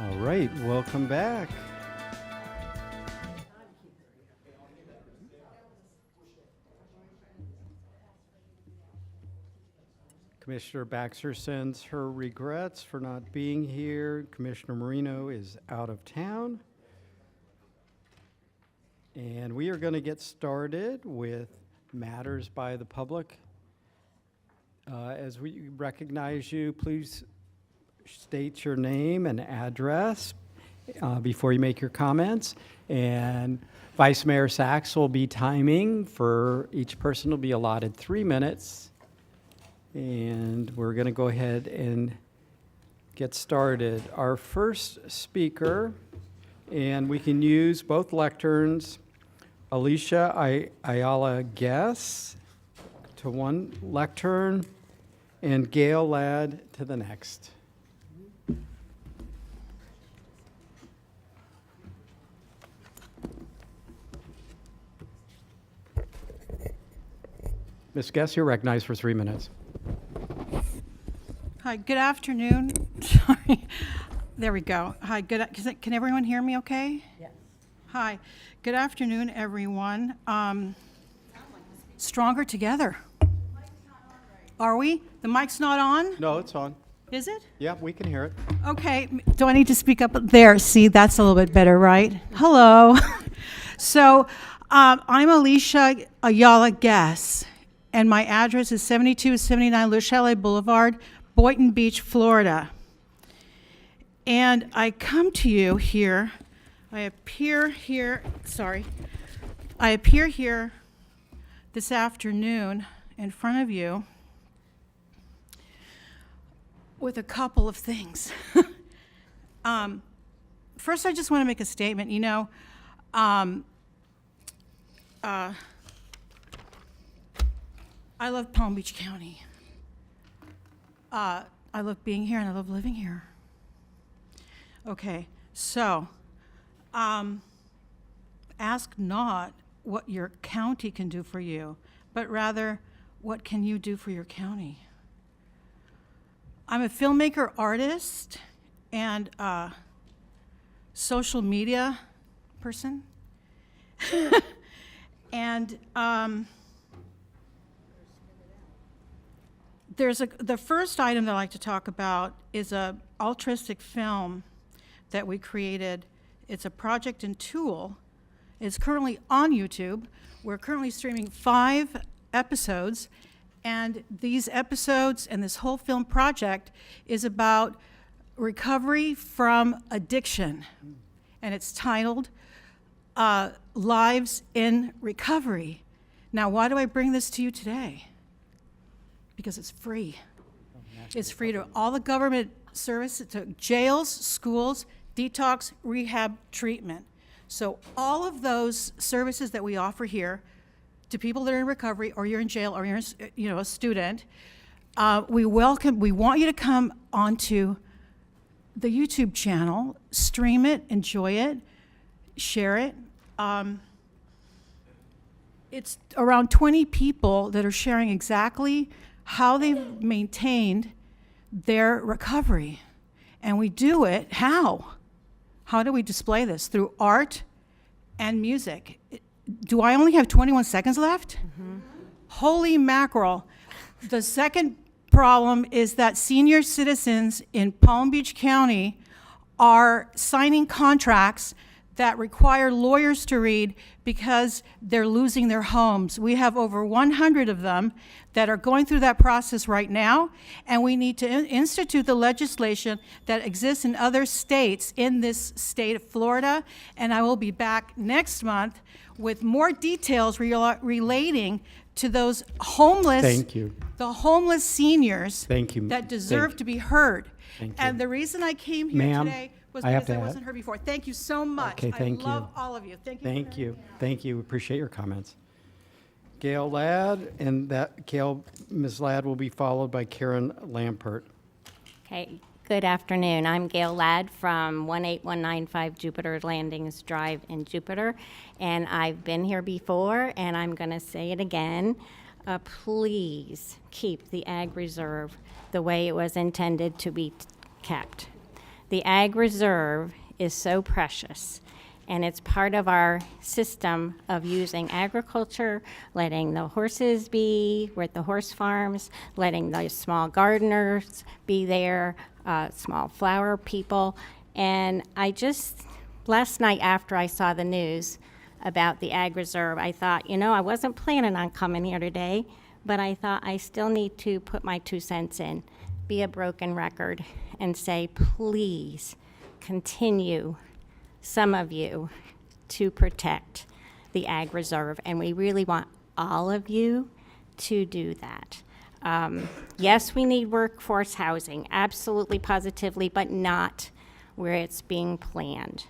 All right, welcome back. Commissioner Baxter sends her regrets for not being here. Commissioner Marino is out of town. And we are going to get started with matters by the public. As we recognize you, please state your name and address before you make your comments. And Vice Mayor Sachs will be timing. For each person will be allotted 3 minutes. And we're going to go ahead and get started. Our first speaker, and we can use both lecterns, Alicia Ayala Guess to one lectern, and Gail Ladd to the next. Ms. Guess, you're recognized for 3 minutes. Hi, good afternoon. Sorry. There we go. Hi, can everyone hear me okay? Yes. Hi, good afternoon, everyone. Stronger together. Are we? The mic's not on? No, it's on. Is it? Yeah, we can hear it. Okay, do I need to speak up? There, see, that's a little bit better, right? Hello. So, I'm Alicia Ayala Guess, and my address is 7279 Le Chalet Boulevard, Boynton Beach, Florida. And I come to you here, I appear here this afternoon in front of you with a couple of things. First, I just want to make a statement. You know, I love Palm Beach County. I love being here and I love living here. Okay, so ask not what your county can do for you, but rather what can you do for your county? I'm a filmmaker, artist, and social media person. And the first item that I like to talk about is a altruistic film that we created. It's a project and tool. It's currently on YouTube. We're currently streaming 5 episodes, and these episodes and this whole film project is about recovery from addiction, and it's titled Lives in Recovery. Now, why do I bring this to you today? Because it's free. It's free to all the government services, to jails, schools, detox, rehab, treatment. So all of those services that we offer here to people that are in recovery, or you're in jail, or you're a student, we want you to come onto the YouTube channel, stream it, enjoy it, share it. It's around 20 people that are sharing exactly how they've maintained their recovery. And we do it, how? How do we display this? Through art and music. Do I only have 21 seconds left? Mm-hmm. Holy mackerel. The second problem is that senior citizens in Palm Beach County are signing contracts that require lawyers to read because they're losing their homes. We have over 100 of them that are going through that process right now, and we need to institute the legislation that exists in other states in this state of Florida, and I will be back next month with more details relating to those homeless, the homeless seniors that deserve to be heard. And the reason I came here today was because I wasn't heard before. Thank you so much. Okay, thank you. I love all of you. Thank you. Thank you. Thank you. Appreciate your comments. Gail Ladd, and Ms. Ladd will be followed by Karen Lampert. Okay, good afternoon. I'm Gail Ladd from 18195 Jupiter Landings Drive in Jupiter, and I've been here before, and I'm going to say it again. Please keep the Ag Reserve the way it was intended to be kept. The ag reserve is so precious, and it's part of our system of using agriculture, letting the horses be with the horse farms, letting the small gardeners be there, small flower people. And last night after I saw the news about the ag reserve, I thought, I wasn't planning on coming here today, but I thought I still need to put my 2 cents in, be a broken record, and say, please continue, some of you, to protect the ag reserve. And we really want all of you to do that. Yes, we need workforce housing, absolutely, positively, but not where it's being planned.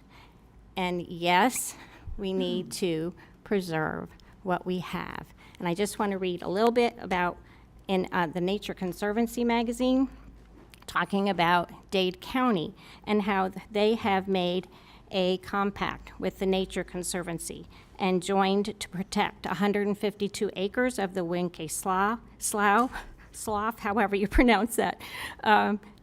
And yes, we need to preserve what we have. And I just want to read a little bit about in the Nature Conservancy magazine, talking about Dade County and how they have made a compact with the Nature Conservancy and joined to protect 152 acres of the Winkey Slough, however you pronounce that,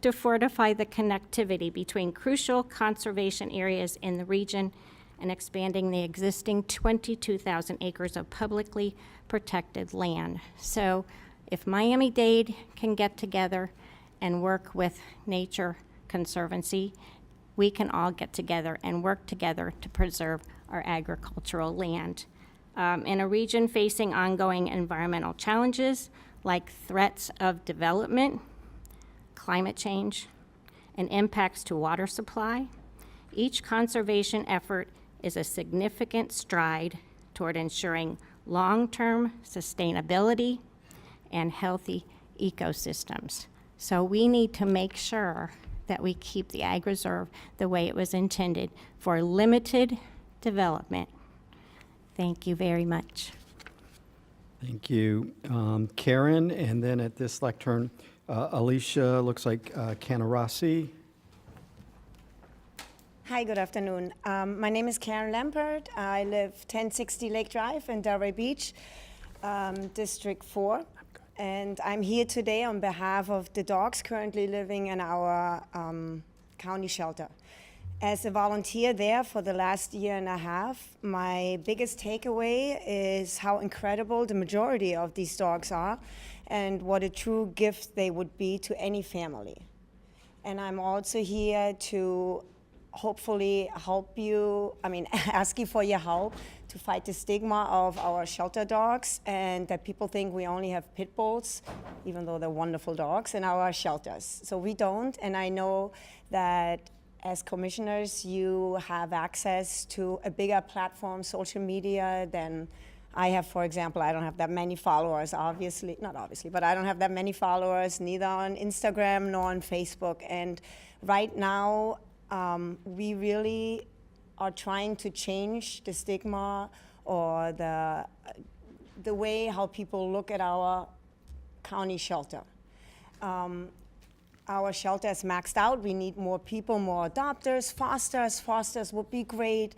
to fortify the connectivity between crucial conservation areas in the region and expanding the existing 22,000 acres of publicly protected land. So if Miami-Dade can get together and work with Nature Conservancy, we can all get together and work together to preserve our agricultural land. In a region facing ongoing environmental challenges like threats of development, climate change, and impacts to water supply, each conservation effort is a significant stride toward ensuring long-term sustainability and healthy ecosystems. So we need to make sure that we keep the ag reserve the way it was intended for limited development. Thank you very much. Thank you, Karen. And then at this lectern, Alicia, looks like Canarasi. Hi, good afternoon. My name is Karen Lampert. I live 1060 Lake Drive in Delray Beach, District 4. And I'm here today on behalf of the dogs currently living in our county shelter. As a volunteer there for the last year and a half, my biggest takeaway is how incredible the majority of these dogs are and what a true gift they would be to any family. And I'm also here to hopefully ask you for your help to fight the stigma of our shelter dogs and that people think we only have pit bulls, even though they're wonderful dogs, in our shelters. So we don't, and I know that as commissioners, you have access to a bigger platform, social media, than I have. For example, I don't have that many followers, not obviously, but I don't have that many followers, neither on Instagram nor on Facebook. And right now, we really are trying to change the stigma or the way how people look at our county shelter. Our shelter is maxed out. We need more people, more adopters, fosters. Fosters would be great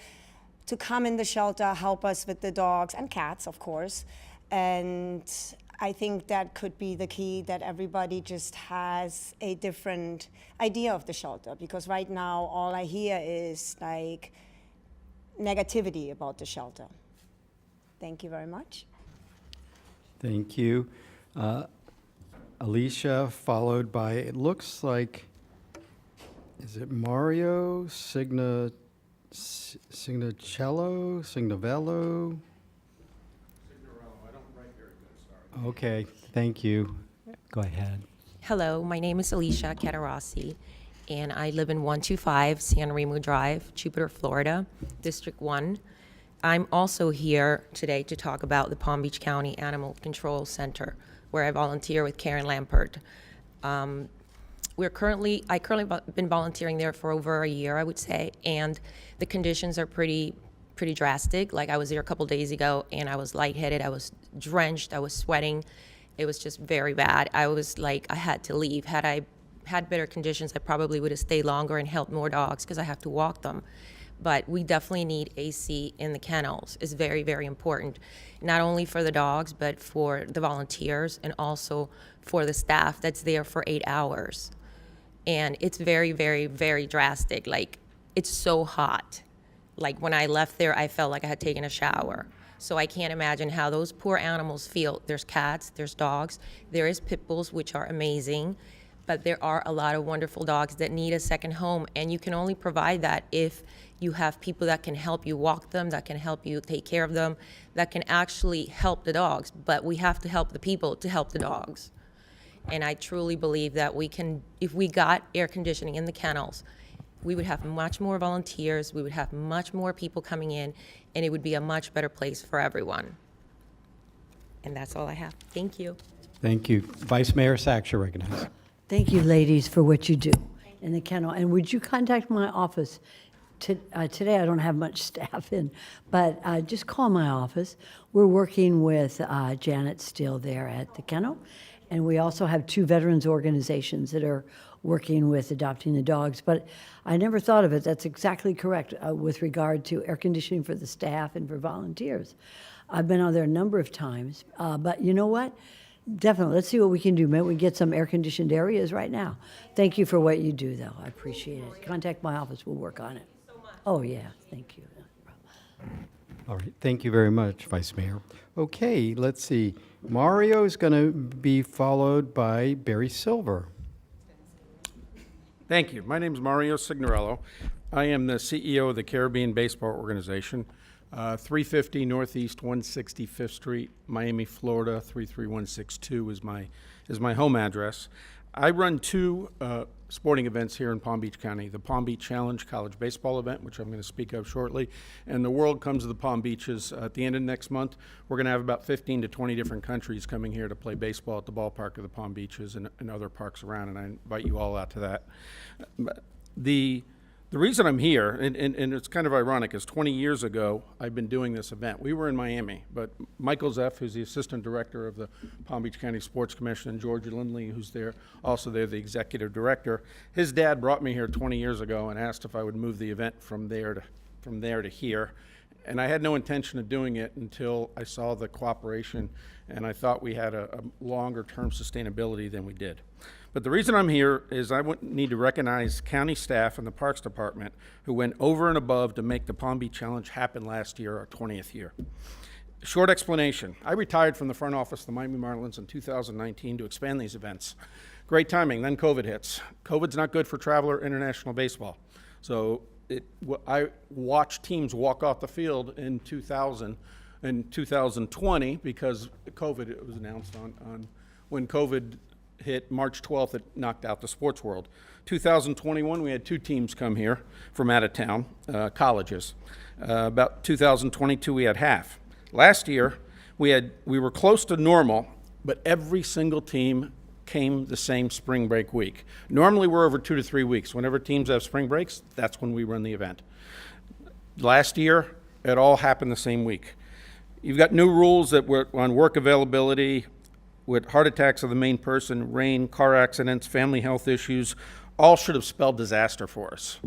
to come in the shelter, help us with the dogs and cats, of course. And I think that could be the key, that everybody just has a different idea of the shelter. Because right now, all I hear is like negativity about the shelter. Thank you very much. Thank you. Alicia, followed by, it looks like, is it Mario Signacello? Signavello? Signorello, I don't write very good, sorry. Okay, thank you. Go ahead. Hello, my name is Alicia Catarossi, and I live in 125 San Remo Drive, Jupiter, Florida, District 1. I'm also here today to talk about the Palm Beach County Animal Control Center, where I volunteer with Karen Lampert. I currently been volunteering there for over a year, I would say, and the conditions are pretty drastic. Like, I was there a couple days ago, and I was lightheaded, I was drenched, I was sweating. It was just very bad. I was like, I had to leave. Had I had better conditions, I probably would have stayed longer and helped more dogs because I have to walk them. But we definitely need AC in the kennels. It's very, very important, not only for the dogs, but for the volunteers and also for the staff that's there for 8 hours. And it's very, very, very drastic. Like, it's so hot. Like, when I left there, I felt like I had taken a shower. So I can't imagine how those poor animals feel. There's cats, there's dogs, there is pit bulls, which are amazing, but there are a lot of wonderful dogs that need a second home, and you can only provide that if you have people that can help you walk them, that can help you take care of them, that can actually help the dogs. But we have to help the people to help the dogs. And I truly believe that we can, if we got air conditioning in the kennels, we would have much more volunteers, we would have much more people coming in, and it would be a much better place for everyone. And that's all I have. Thank you. Thank you. Vice Mayor Sachs, you're recognized. Thank you, ladies, for what you do in the kennel. And would you contact my office? Today, I don't have much staff in, but just call my office. We're working with Janet Steele there at the kennel. And we also have 2 veterans organizations that are working with adopting the dogs. But I never thought of it. That's exactly correct with regard to air conditioning for the staff and for volunteers. I've been out there a number of times. But you know what? Definitely. Let's see what we can do. Maybe we get some air-conditioned areas right now. Thank you for what you do, though. I appreciate it. Contact my office. We'll work on it. Oh, yeah. Thank you. All right, thank you very much, Vice Mayor. Okay, let's see. Mario is going to be followed by Barry Silver. Thank you. My name is Mario Signorello. I am the CEO of the Caribbean Baseball Organization, 350 Northeast 165th Street, Miami, Florida. 33162 is my home address. I run 2 sporting events here in Palm Beach County, the Palm Beach Challenge college baseball event, which I'm going to speak of shortly, and the World Comes to the Palm Beaches at the end of next month. We're going to have about 15 to 20 different countries coming here to play baseball at the ballpark of the Palm Beaches and other parks around, and I invite you all out to that. The reason I'm here, and it's kind of ironic, is 20 years ago, I've been doing this event. We were in Miami, but Michael Zeff, who's the assistant director of the Palm Beach County Sports Commission, and George Lindley, who's there, also there, the executive director, his dad brought me here 20 years ago and asked if I would move the event from there to here. And I had no intention of doing it until I saw the cooperation, and I thought we had a longer-term sustainability than we did. But the reason I'm here is I need to recognize county staff and the Parks Department who went over and above to make the Palm Beach Challenge happen last year, our 20th year. Short explanation. I retired from the front office of the Miami Marlins in 2019 to expand these events. Great timing, then COVID hits. COVID's not good for travel or international baseball. So I watched teams walk off the field in 2020 because COVID, it was announced on when COVID hit March 12th, it knocked out the sports world. 2021, we had 2 teams come here from out of town, colleges. About 2022, we had half. Last year, we were close to normal, but every single team came the same spring break week. Normally, we're over 2 to 3 weeks. Whenever teams have spring breaks, that's when we run the event. Last year, it all happened the same week. You've got new rules that were on work availability, with heart attacks of the main person, rain, car accidents, family health issues, all should have spelled disaster for us.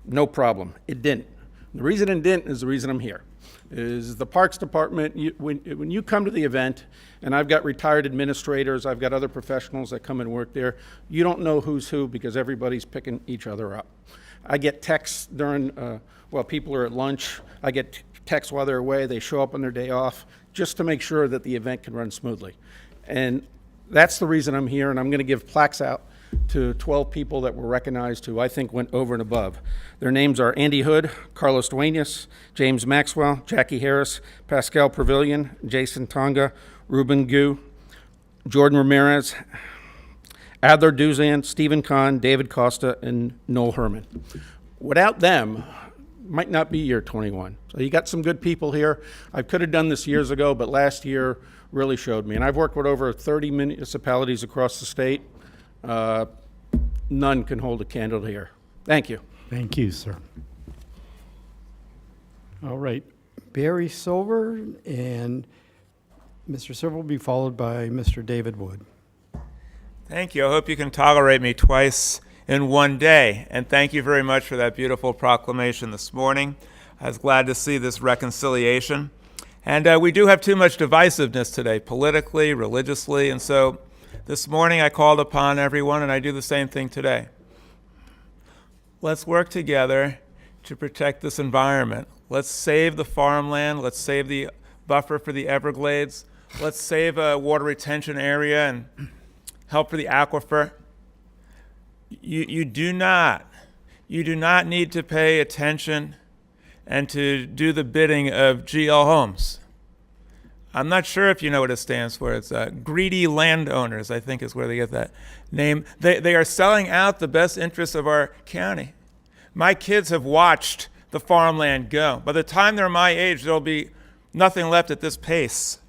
No problem. It didn't. The reason it didn't is the reason I'm here. Is the Parks Department, when you come to the event, and I've got retired administrators, I've got other professionals that come and work there, you don't know who's who because everybody's picking each other up. I get texts during, while people are at lunch, I get texts while they're away, they show up on their day off, just to make sure that the event can run smoothly. And that's the reason I'm here, and I'm going to give plaques out to 12 people that were recognized who I think went over and above. Their names are Andy Hood, Carlos Duenas, James Maxwell, Jackie Harris, Pascal Pavilion, Jason Tonga, Ruben Gu, Jordan Ramirez, Adler Duzan, Stephen Kahn, David Costa, and Noel Herman. Without them, might not be year 21. So you got some good people here. I could have done this years ago, but last year really showed me. And I've worked with over 30 municipalities across the state. None can hold a candle here. Thank you. Thank you, sir. All right, Barry Silver, and Mr. Silver will be followed by Mr. David Wood. Thank you. I hope you can tolerate me twice in one day. And thank you very much for that beautiful proclamation this morning. I was glad to see this reconciliation. And we do have too much divisiveness today, politically, religiously, and so This morning I called upon everyone, and I do the same thing today. Let's work together to protect this environment. Let's save the farmland. Let's save the buffer for the Everglades. Let's save a water retention area and help for the aquifer. You do not need to pay attention and to do the bidding of G.L. Holmes. I'm not sure if you know what it stands for. It's greedy landowners, I think is where they get that name. They are selling out the best interests of our county. My kids have watched the farmland go. By the time they're my age, there'll be nothing left at this pace.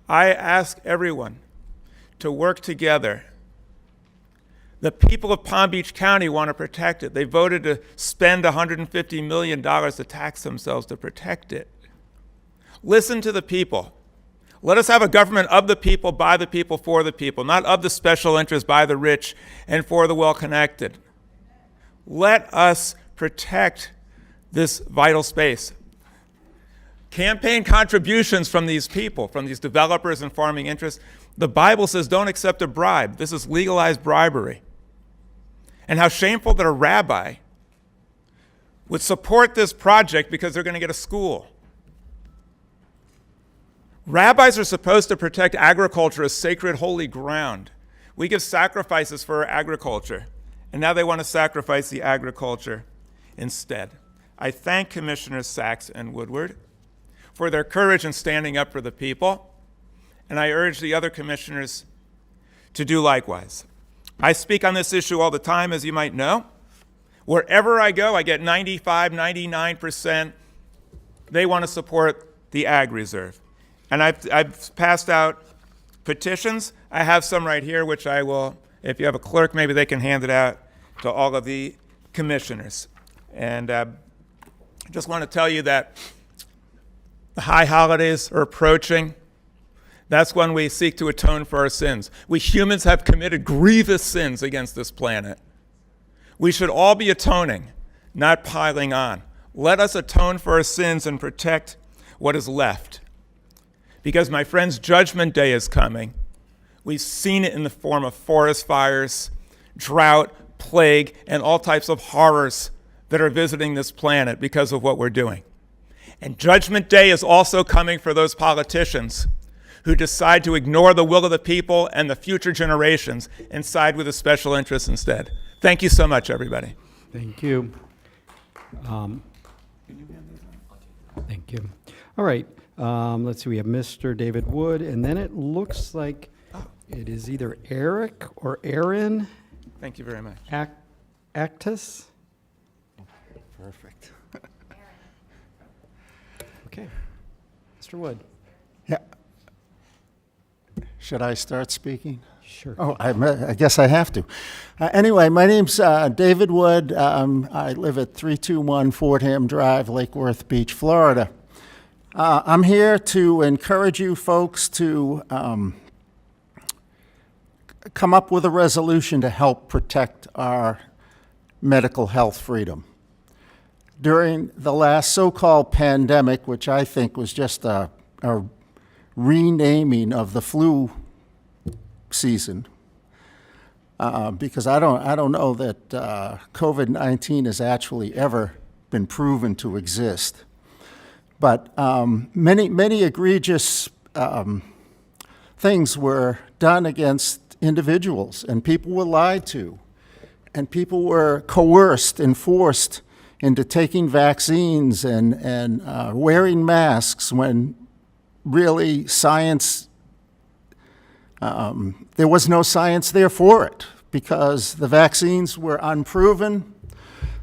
I ask everyone to work together. The people of Palm Beach County want to protect it. They voted to spend $150 million to tax themselves to protect it. Listen to the people. Let us have a government of the people, by the people, for the people, not of the special interests, by the rich, and for the well-connected. Let us protect this vital space. Campaign contributions from these people, from these developers and farming interests, the Bible says don't accept a bribe. This is legalized bribery. And how shameful that a rabbi would support this project because they're going to get a school. Rabbis are supposed to protect agriculture as sacred, holy ground. We give sacrifices for our agriculture, and now they want to sacrifice the agriculture instead. I thank Commissioners Sachs and Woodward for their courage in standing up for the people, and I urge the other commissioners to do likewise. I speak on this issue all the time, as you might know. Wherever I go, I get 95, 99%. They want to support the Ag Reserve. And I've passed out petitions. I have some right here, which I will, if you have a clerk, maybe they can hand it out to all of the commissioners. And I just want to tell you that the high holidays are approaching. That's when we seek to atone for our sins. We humans have committed grievous sins against this planet. We should all be atoning, not piling on. Let us atone for our sins and protect what is left. Because, my friends, Judgment Day is coming. We've seen it in the form of forest fires, drought, plague, and all types of horrors that are visiting this planet because of what we're doing. And Judgment Day is also coming for those politicians who decide to ignore the will of the people and the future generations and side with the special interests instead. Thank you so much, everybody. Thank you. Thank you. All right. Let's see. We have Mr. David Wood, and then it looks like it is either Eric or Aaron Thank you very much. Actus. Perfect. Okay. Mr. Wood. Yeah. Should I start speaking? Sure. Oh, I guess I have to. Anyway, my name's David Wood. I live at 321 Fordham Drive, Lake Worth Beach, Florida. I'm here to encourage you folks to come up with a resolution to help protect our medical health freedom. During the last so-called pandemic, which I think was just a renaming of the flu season, because I don't know that COVID-19 has actually ever been proven to exist. But many egregious things were done against individuals, and people were lied to, and people were coerced and forced into taking vaccines and wearing masks when really science, there was no science there for it, because the vaccines were unproven.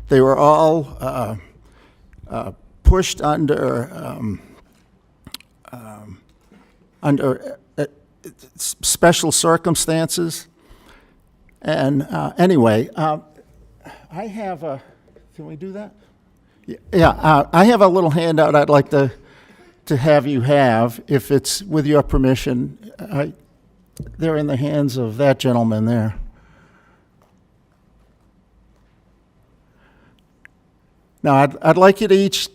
They were all pushed under special circumstances. And anyway, I have a, can we do that? Yeah, I have a little handout I'd like to have you have, if it's with your permission. They're in the hands of that gentleman there. Now, I'd like you to each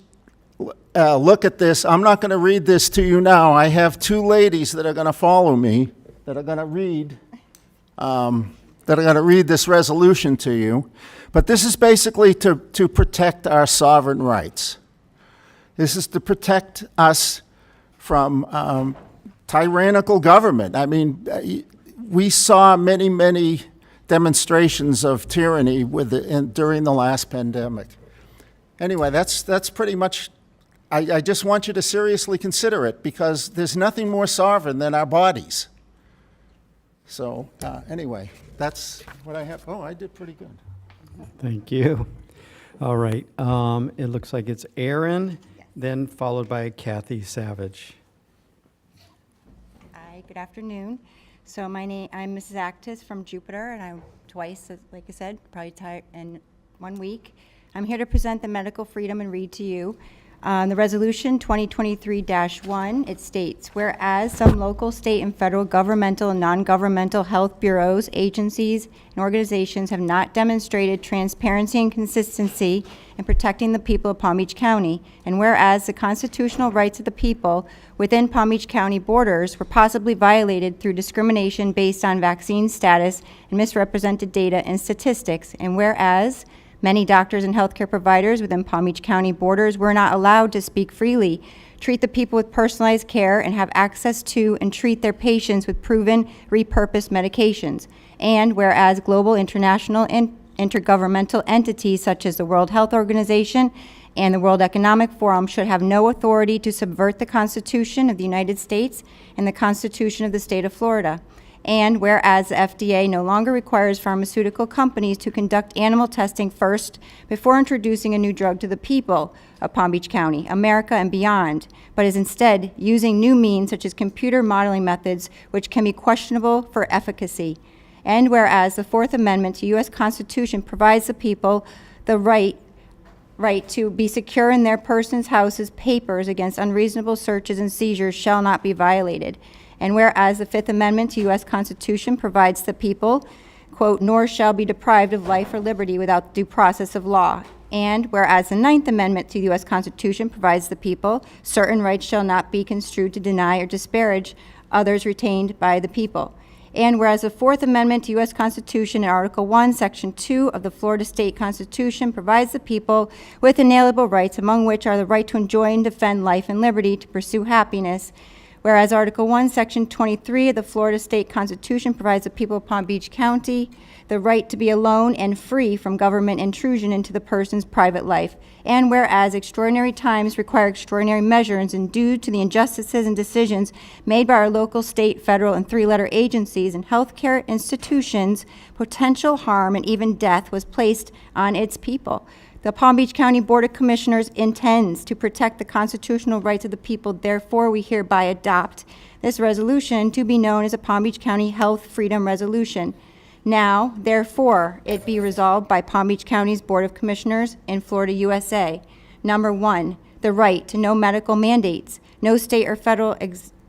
look at this. I'm not going to read this to you now. I have two ladies that are going to follow me that are going to read that are going to read this resolution to you. But this is basically to protect our sovereign rights. This is to protect us from tyrannical government. I mean, we saw many, many demonstrations of tyranny during the last pandemic. Anyway, that's pretty much, I just want you to seriously consider it, because there's nothing more sovereign than our bodies. So anyway, that's what I have. Oh, I did pretty good. Thank you. All right, it looks like it's Aaron, then followed by Kathy Savage. Hi, good afternoon. So I'm Mrs. Actis from Jupiter, and I'm twice, like I said, probably tired in 1 week. I'm here to present the medical freedom and read to you. The resolution 2023-1, it states, whereas some local, state, and federal governmental and non-governmental health bureaus, agencies, and organizations have not demonstrated transparency and consistency in protecting the people of Palm Beach County, and whereas the constitutional rights of the people within Palm Beach County borders were possibly violated through discrimination based on vaccine status and misrepresented data and statistics, and whereas many doctors and healthcare providers within Palm Beach County borders were not allowed to speak freely, treat the people with personalized care, and have access to and treat their patients with proven repurposed medications. And whereas global, international, and intergovernmental entities such as the World Health Organization and the World Economic Forum should have no authority to subvert the Constitution of the United States and the Constitution of the State of Florida. And whereas the FDA no longer requires pharmaceutical companies to conduct animal testing first before introducing a new drug to the people of Palm Beach County, America, and beyond, but is instead using new means such as computer modeling methods which can be questionable for efficacy. And whereas the Fourth Amendment to U.S. Constitution provides the people the right to be secure in their persons, houses, papers against unreasonable searches and seizures shall not be violated. And whereas the Fifth Amendment to U.S. Constitution provides the people, quote, nor shall be deprived of life or liberty without due process of law. And whereas the Ninth Amendment to the U.S. Constitution provides the people, certain rights shall not be construed to deny or disparage others retained by the people. And whereas the Fourth Amendment to U.S. Constitution in Article 1, Section 2 of the Florida State Constitution provides the people with inalienable rights, among which are the right to enjoy and defend life and liberty, to pursue happiness. Whereas Article 1, Section 23 of the Florida State Constitution provides the people of Palm Beach County the right to be alone and free from government intrusion into the person's private life. And whereas extraordinary times require extraordinary measures, and due to the injustices and decisions made by our local, state, federal, and three-letter agencies and healthcare institutions, potential harm and even death was placed on its people. The Palm Beach County Board of Commissioners intends to protect the constitutional rights of the people. Therefore, we hereby adopt this resolution to be known as a Palm Beach County Health Freedom Resolution. Now, therefore, it be resolved by Palm Beach County's Board of Commissioners in Florida, USA. Number 1, the right to no medical mandates. No state or federal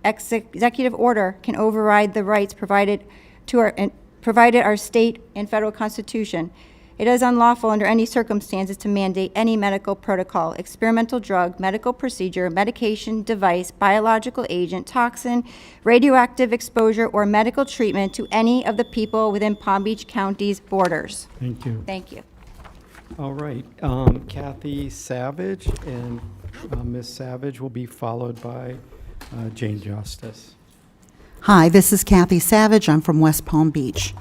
executive order can override the rights provided our state and federal constitution. It is unlawful under any circumstances to mandate any medical protocol, experimental drug, medical procedure, medication, device, biological agent, toxin, radioactive exposure, or medical treatment to any of the people within Palm Beach County's borders. Thank you. Thank you. All right, Kathy Savage, and Ms. Savage will be followed by Jane Justice. Hi, this is Kathy Savage. I'm from West Palm Beach.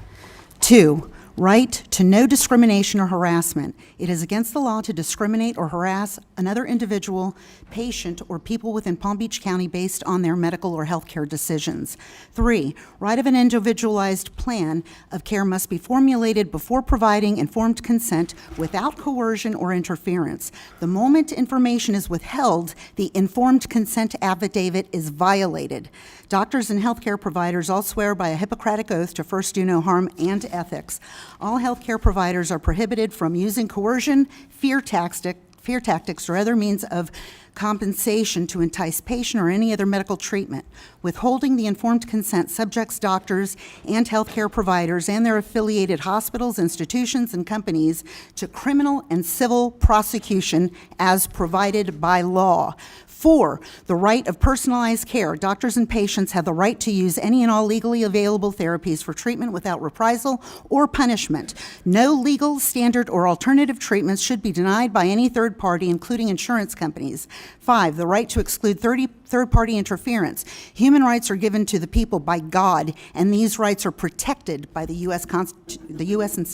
2, right to no discrimination or harassment. It is against the law to discriminate or harass another individual, patient, or people within Palm Beach County based on their medical or healthcare decisions. 3, right of an individualized plan of care must be formulated before providing informed consent without coercion or interference. The moment information is withheld, the informed consent affidavit is violated. Doctors and healthcare providers all swear by a Hippocratic oath to first do no harm and ethics. All healthcare providers are prohibited from using coercion, fear tactics, or other means of compensation to entice patient or any other medical treatment, withholding the informed consent subjects doctors and healthcare providers and their affiliated hospitals, institutions, and companies to criminal and civil prosecution as provided by law. 4, the right of personalized care. Doctors and patients have the right to use any and all legally available therapies for treatment without reprisal or punishment. No legal, standard, or alternative treatments should be denied by any third party, including insurance companies. 5, the right to exclude third-party interference. Human rights are given to the people by God, and these rights are protected by the U.S. and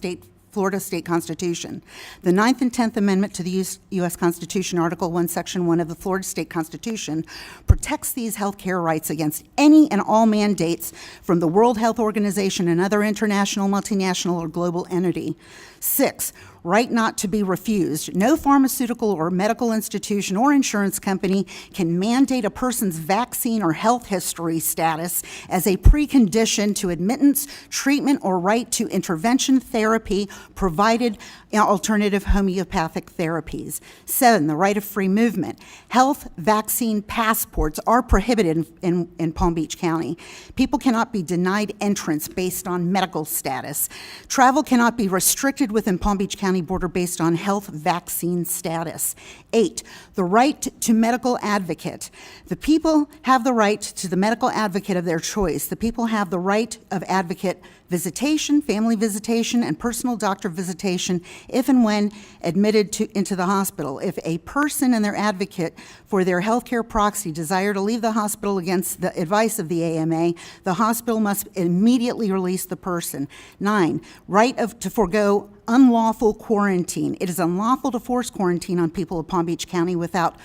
Florida State Constitution. The 9th and 10th Amendment to the U.S. Constitution, Article 1, Section 1 of the Florida State Constitution, protects these health care rights against any and all mandates from the World Health Organization and other international, multinational, or global entity. 6, right not to be refused. No pharmaceutical or medical institution or insurance company can mandate a person's vaccine or health history status as a precondition to admittance, treatment, or right to intervention therapy provided alternative homeopathic therapies. 7, the right of free movement. Health vaccine passports are prohibited in Palm Beach County. People cannot be denied entrance based on medical status. Travel cannot be restricted within Palm Beach County border based on health vaccine status. 8, the right to medical advocate. The people have the right to the medical advocate of their choice. The people have the right of advocate visitation, family visitation, and personal doctor visitation if and when admitted into the hospital. If a person and their advocate for their healthcare proxy desire to leave the hospital against the advice of the AMA, the hospital must immediately release the person. 9, right to forego unlawful quarantine. It is unlawful to force quarantine on people of Palm Beach County without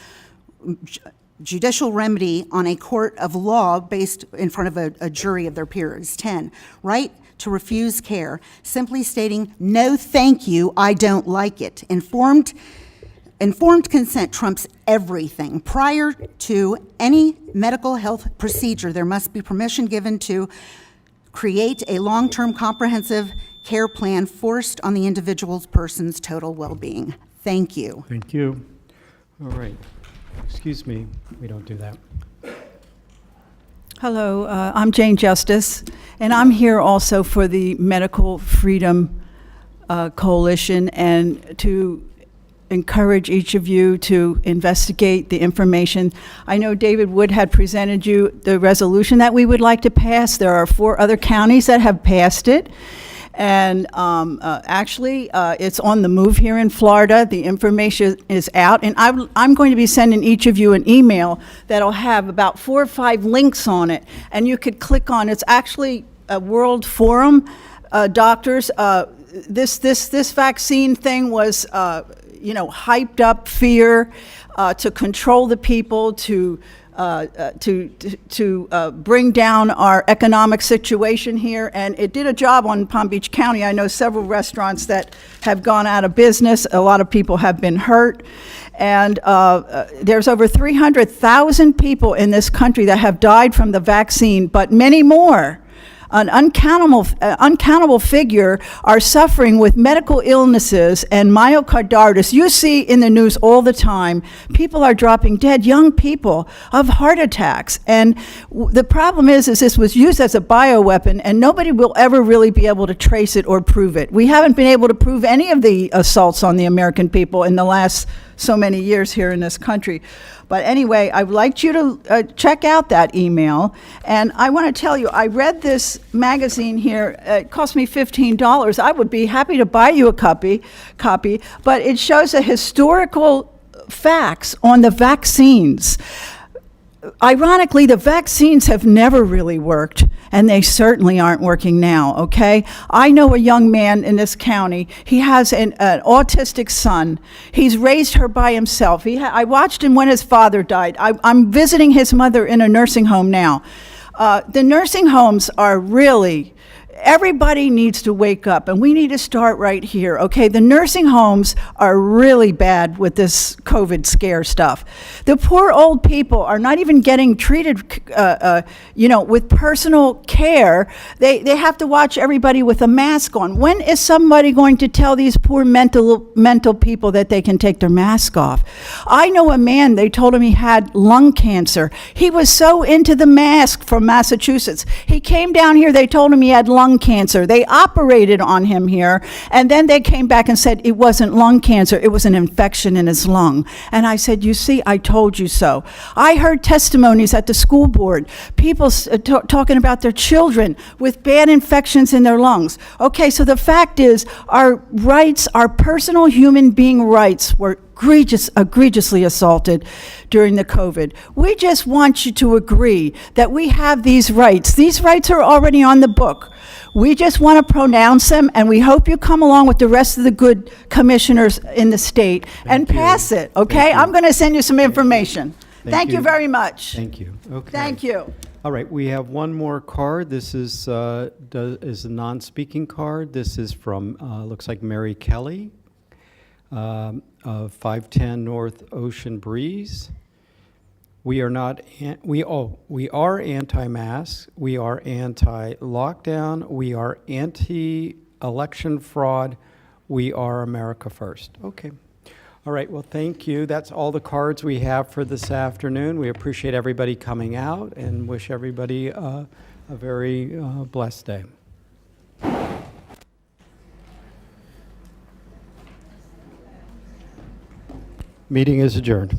judicial remedy on a court of law based in front of a jury of their peers. 10, right to refuse care, simply stating, no thank you, I don't like it. Informed consent trumps everything. Prior to any medical health procedure, there must be permission given to create a long-term comprehensive care plan forced on the individual person's total well-being. Thank you. Thank you. All right. Excuse me, we don't do that. Hello, I'm Jane Justice, and I'm here also for the Medical Freedom Coalition and to encourage each of you to investigate the information. I know David Wood had presented you the resolution that we would like to pass. There are 4 other counties that have passed it. And actually, it's on the move here in Florida. The information is out. And I'm going to be sending each of you an email that'll have about 4 or 5 links on it. And you could click on, it's actually a World Forum. Doctors, this vaccine thing was, hyped up fear to control the people, to bring down our economic situation here, and it did a job on Palm Beach County. I know several restaurants that have gone out of business. A lot of people have been hurt, and there's over 300,000 people in this country that have died from the vaccine, but many more, an uncountable figure, are suffering with medical illnesses and myocarditis. You see in the news all the time, people are dropping dead, young people, of heart attacks. And the problem is this was used as a bioweapon, and nobody will ever really be able to trace it or prove it. We haven't been able to prove any of the assaults on the American people in the last so many years here in this country. But anyway, I would like you to check out that email. And I want to tell you, I read this magazine here. It cost me $15. I would be happy to buy you a copy, but it shows a historical facts on the vaccines. Ironically, the vaccines have never really worked, and they certainly aren't working now, okay? I know a young man in this county. He has an autistic son. He's raised her by himself. I watched him when his father died. I'm visiting his mother in a nursing home now. The nursing homes are really, everybody needs to wake up, and we need to start right here, okay? The nursing homes are really bad with this COVID scare stuff. The poor old people are not even getting treated, with personal care. They have to watch everybody with a mask on. When is somebody going to tell these poor mental people that they can take their mask off? I know a man, they told him he had lung cancer. He was so into the mask from Massachusetts. He came down here, they told him he had lung cancer. They operated on him here, and then they came back and said it wasn't lung cancer, it was an infection in his lung. And I said, you see, I told you so. I heard testimonies at the school board, people talking about their children with bad infections in their lungs. Okay, so the fact is, our rights, our personal human being rights were egregiously assaulted during the COVID. We just want you to agree that we have these rights. These rights are already on the book. We just want to pronounce them, and we hope you come along with the rest of the good commissioners in the state and pass it, okay? Thank you. I'm going to send you some information. Thank you you. very much. Thank you. Okay. Thank you. All right, we have one more card. This is a non-speaking card. This is from, looks like Mary Kelly, of 510 North Ocean Breeze. We are anti-mask, we are anti-lockdown, we are anti-election fraud, we are America First. Okay. All right, well, thank you. That's all the cards we have for this afternoon. We appreciate everybody coming out and wish everybody a very blessed day. Meeting is adjourned.